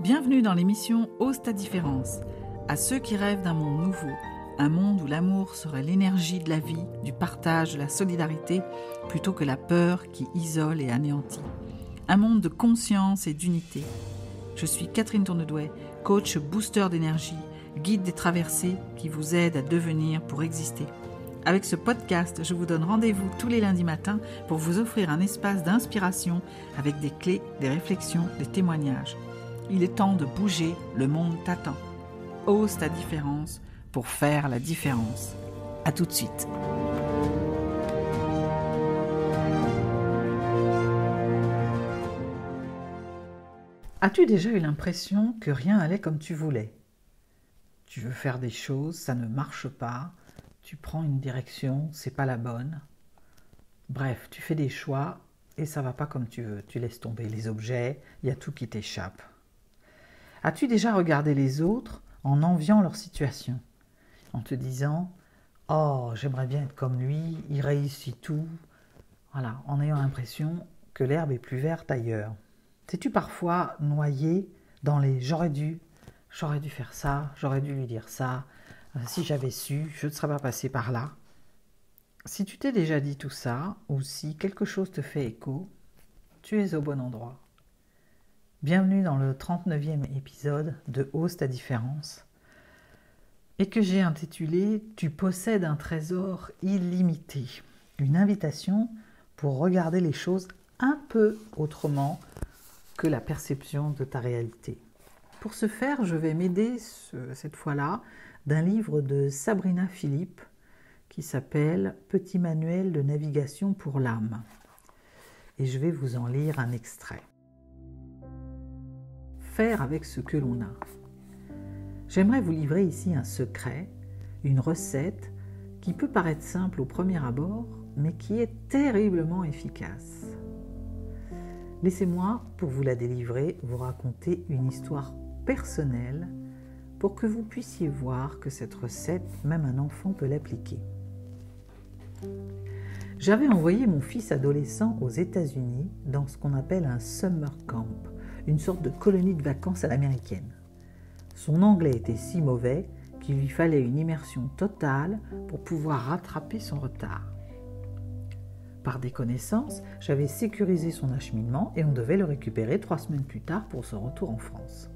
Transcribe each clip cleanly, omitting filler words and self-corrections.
Bienvenue dans l'émission Ose ta différence. À ceux qui rêvent d'un monde nouveau, un monde où l'amour serait l'énergie de la vie, du partage, de la solidarité, plutôt que la peur qui isole et anéantit. Un monde de conscience et d'unité. Je suis Catherine Tournedouet, coach booster d'énergie, guide des traversées qui vous aide à devenir pour exister. Avec ce podcast, je vous donne rendez-vous tous les lundis matins pour vous offrir un espace d'inspiration avec des clés, des réflexions, des témoignages. Il est temps de bouger, le monde t'attend. Ose ta différence pour faire la différence. À tout de suite. As-tu déjà eu l'impression que rien allait comme tu voulais ? Tu veux faire des choses, ça ne marche pas. Tu prends une direction, c'est pas la bonne. Bref, tu fais des choix et ça va pas comme tu veux. Tu laisses tomber les objets, il y a tout qui t'échappe. As-tu déjà regardé les autres en enviant leur situation, en te disant « Oh, j'aimerais bien être comme lui, il réussit tout », voilà, en ayant l'impression que l'herbe est plus verte ailleurs. T'es-tu parfois noyé dans les « j'aurais dû faire ça, j'aurais dû lui dire ça, si j'avais su, je ne serais pas passé par là ». Si tu t'es déjà dit tout ça, ou si quelque chose te fait écho, tu es au bon endroit. Bienvenue dans le 39e épisode de Ose ta différence, et que j'ai intitulé « Tu possèdes un trésor illimité », une invitation pour regarder les choses un peu autrement que la perception de ta réalité. Pour ce faire, je vais m'aider cette fois-là d'un livre de Sabrina Philippe qui s'appelle « Petit manuel de navigation pour l'âme ». Et je vais vous en lire un extrait. Faire avec ce que l'on a. J'aimerais vous livrer ici un secret, une recette qui peut paraître simple au premier abord, mais qui est terriblement efficace. Laissez-moi, pour vous la délivrer, vous raconter une histoire personnelle pour que vous puissiez voir que cette recette, même un enfant peut l'appliquer. J'avais envoyé mon fils adolescent aux États-Unis dans ce qu'on appelle un summer camp, une sorte de colonie de vacances à l'américaine. Son anglais était si mauvais qu'il lui fallait une immersion totale pour pouvoir rattraper son retard. Par déconnaissance, j'avais sécurisé son acheminement et on devait le récupérer 3 semaines plus tard pour son retour en France.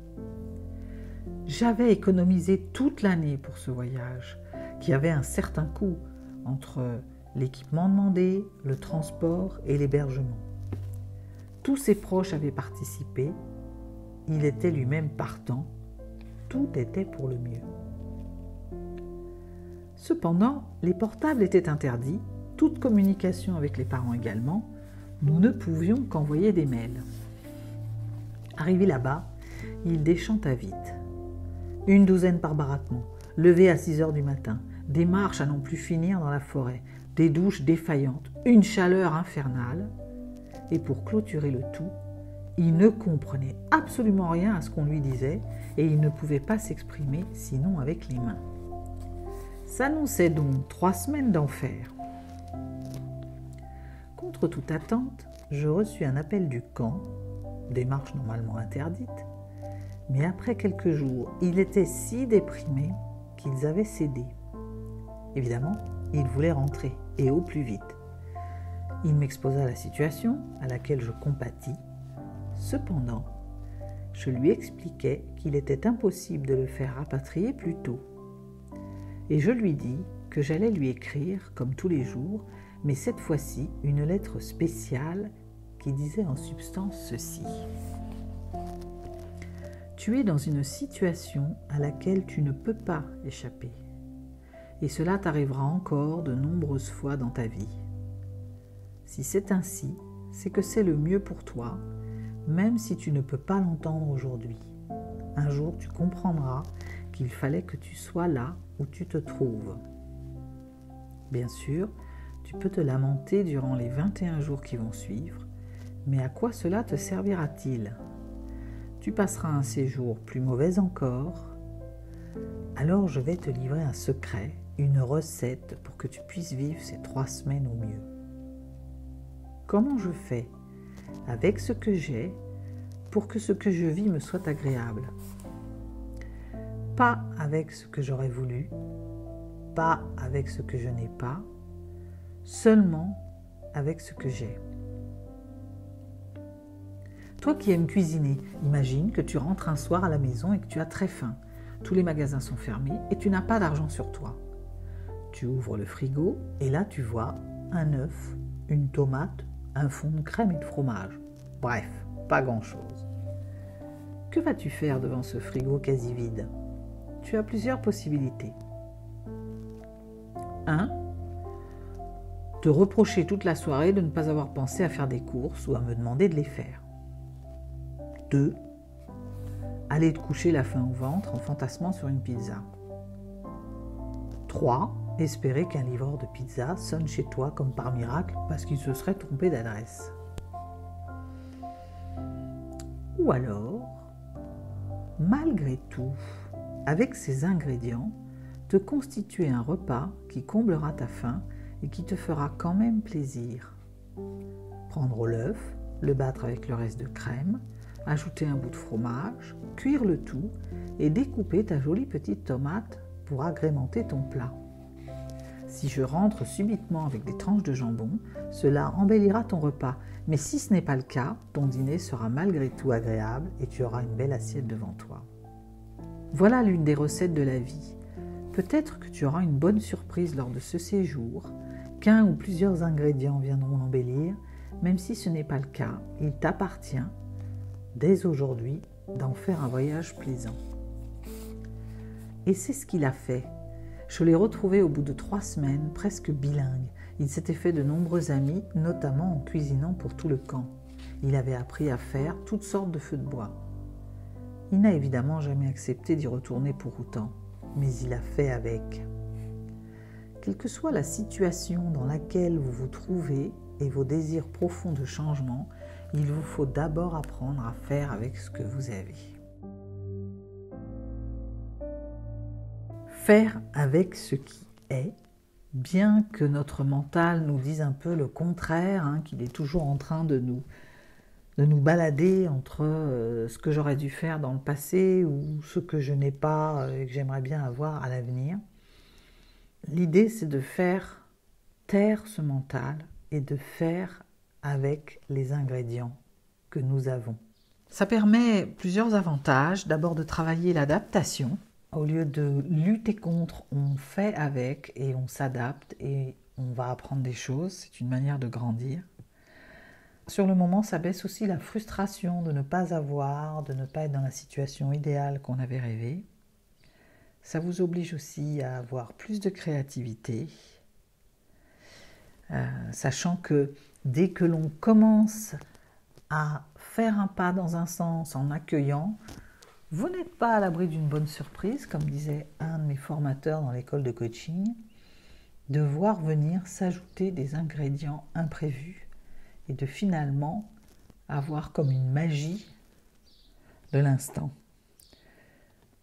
J'avais économisé toute l'année pour ce voyage, qui avait un certain coût entre l'équipement demandé, le transport et l'hébergement. Tous ses proches avaient participé, il était lui-même partant, tout était pour le mieux. Cependant, les portables étaient interdits, toute communication avec les parents également, nous ne pouvions qu'envoyer des mails. Arrivé là-bas, il déchanta vite. 12 par baraquement, levé à 6h du matin, des marches à n'en plus finir dans la forêt, des douches défaillantes, une chaleur infernale. Et pour clôturer le tout, il ne comprenait absolument rien à ce qu'on lui disait et il ne pouvait pas s'exprimer sinon avec les mains. S'annonçaient donc 3 semaines d'enfer. Contre toute attente, je reçus un appel du camp, démarche normalement interdite, mais après quelques jours, il était si déprimé qu'ils avaient cédé. Évidemment, il voulait rentrer, et au plus vite. Il m'exposa la situation, à laquelle je compatis. Cependant, je lui expliquai qu'il était impossible de le faire rapatrier plus tôt. Et je lui dis que j'allais lui écrire, comme tous les jours, mais cette fois-ci une lettre spéciale qui disait en substance ceci. Tu es dans une situation à laquelle tu ne peux pas échapper. Et cela t'arrivera encore de nombreuses fois dans ta vie. Si c'est ainsi, c'est que c'est le mieux pour toi, même si tu ne peux pas l'entendre aujourd'hui. Un jour, tu comprendras qu'il fallait que tu sois là où tu te trouves. Bien sûr, tu peux te lamenter durant les 21 jours qui vont suivre, mais à quoi cela te servira-t-il ? Tu passeras un séjour plus mauvais encore. Alors je vais te livrer un secret, une recette pour que tu puisses vivre ces 3 semaines au mieux. Comment je fais avec ce que j'ai pour que ce que je vis me soit agréable. Pas avec ce que j'aurais voulu, pas avec ce que je n'ai pas, seulement avec ce que j'ai. Toi qui aimes cuisiner, imagine que tu rentres un soir à la maison et que tu as très faim. Tous les magasins sont fermés et tu n'as pas d'argent sur toi. Tu ouvres le frigo et là tu vois un œuf, une tomate, un fond de crème et de fromage. Bref, pas grand-chose. Que vas-tu faire devant ce frigo quasi vide ? Tu as plusieurs possibilités. 1. Te reprocher toute la soirée de ne pas avoir pensé à faire des courses ou à me demander de les faire. 2. Aller te coucher la faim au ventre en fantasmant sur une pizza. 3. Espérer qu'un livreur de pizza sonne chez toi comme par miracle parce qu'il se serait trompé d'adresse. Ou alors, malgré tout, avec ces ingrédients, te constituer un repas qui comblera ta faim et qui te fera quand même plaisir. Prendre l'œuf, le battre avec le reste de crème, ajouter un bout de fromage, cuire le tout et découper ta jolie petite tomate pour agrémenter ton plat. Si je rentre subitement avec des tranches de jambon, cela embellira ton repas, mais si ce n'est pas le cas, ton dîner sera malgré tout agréable et tu auras une belle assiette devant toi. Voilà l'une des recettes de la vie. Peut-être que tu auras une bonne surprise lors de ce séjour, qu'un ou plusieurs ingrédients viendront embellir, même si ce n'est pas le cas, il t'appartient, dès aujourd'hui, d'en faire un voyage plaisant. Et c'est ce qu'il a fait. Je l'ai retrouvé au bout de 3 semaines, presque bilingue. Il s'était fait de nombreux amis, notamment en cuisinant pour tout le camp. Il avait appris à faire toutes sortes de feux de bois. Il n'a évidemment jamais accepté d'y retourner pour autant, mais il a fait avec. Quelle que soit la situation dans laquelle vous vous trouvez et vos désirs profonds de changement, il vous faut d'abord apprendre à faire avec ce que vous avez. Faire avec ce qui est, bien que notre mental nous dise un peu le contraire, qu'il est toujours en train de nous balader entre ce que j'aurais dû faire dans le passé ou ce que je n'ai pas et que j'aimerais bien avoir à l'avenir. L'idée, c'est de faire taire ce mental et de faire avec les ingrédients que nous avons. Ça permet plusieurs avantages. D'abord de travailler l'adaptation. Au lieu de lutter contre, on fait avec et on s'adapte et on va apprendre des choses. C'est une manière de grandir. Sur le moment, ça baisse aussi la frustration de ne pas avoir, de ne pas être dans la situation idéale qu'on avait rêvé. Ça vous oblige aussi à avoir plus de créativité, sachant que dès que l'on commence à faire un pas dans un sens en accueillant, vous n'êtes pas à l'abri d'une bonne surprise, comme disait un de mes formateurs dans l'école de coaching, de voir venir s'ajouter des ingrédients imprévus et de finalement avoir comme une magie de l'instant.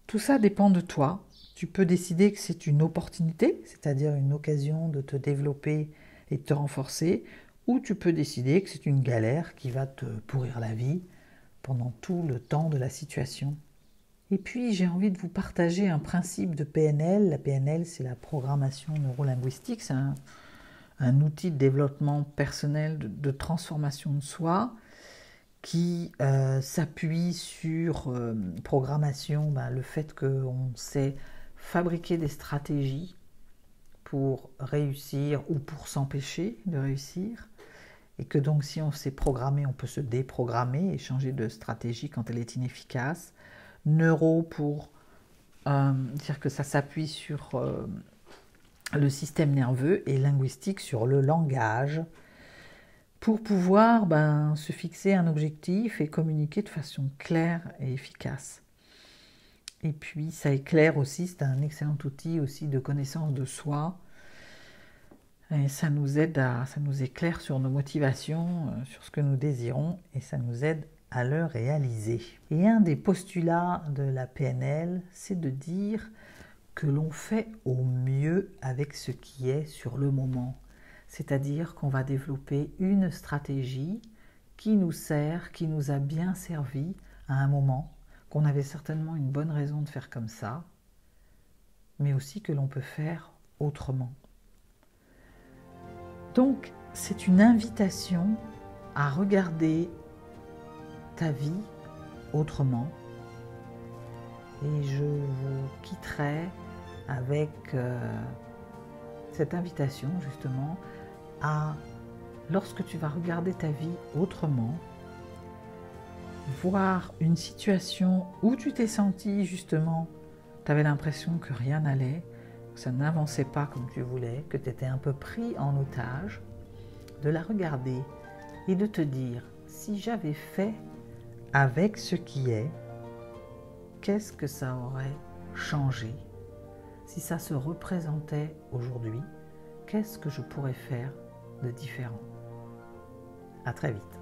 Tout ça dépend de toi. Tu peux décider que c'est une opportunité, c'est-à-dire une occasion de te développer et de te renforcer, ou tu peux décider que c'est une galère qui va te pourrir la vie pendant tout le temps de la situation. Et puis, j'ai envie de vous partager un principe de PNL. La PNL, c'est la programmation neurolinguistique, c'est un outil de développement personnel, de transformation de soi, qui s'appuie sur programmation, le fait qu'on sait fabriquer des stratégies pour réussir ou pour s'empêcher de réussir, et que donc si on s'est programmé, on peut se déprogrammer et changer de stratégie quand elle est inefficace. Neuro pour dire que ça s'appuie sur le système nerveux, et linguistique sur le langage, pour pouvoir se fixer un objectif et communiquer de façon claire et efficace. Et puis ça éclaire aussi, c'est un excellent outil aussi de connaissance de soi, et ça nous éclaire sur nos motivations, sur ce que nous désirons, et ça nous aide à le réaliser. Et un des postulats de la PNL, c'est de dire que l'on fait au mieux avec ce qui est sur le moment. C'est-à-dire qu'on va développer une stratégie qui nous sert, qui nous a bien servi à un moment, qu'on avait certainement une bonne raison de faire comme ça, mais aussi que l'on peut faire autrement. Donc, c'est une invitation à regarder ta vie autrement. Et je vous quitterai avec cette invitation justement à, lorsque tu vas regarder ta vie autrement, voir une situation où tu t'es senti justement, tu avais l'impression que rien n'allait, que ça n'avançait pas comme tu voulais, que tu étais un peu pris en otage, de la regarder et de te dire, si j'avais fait avec ce qui est, qu'est-ce que ça aurait changé? Si ça se représentait aujourd'hui, qu'est-ce que je pourrais faire de différent? À très vite.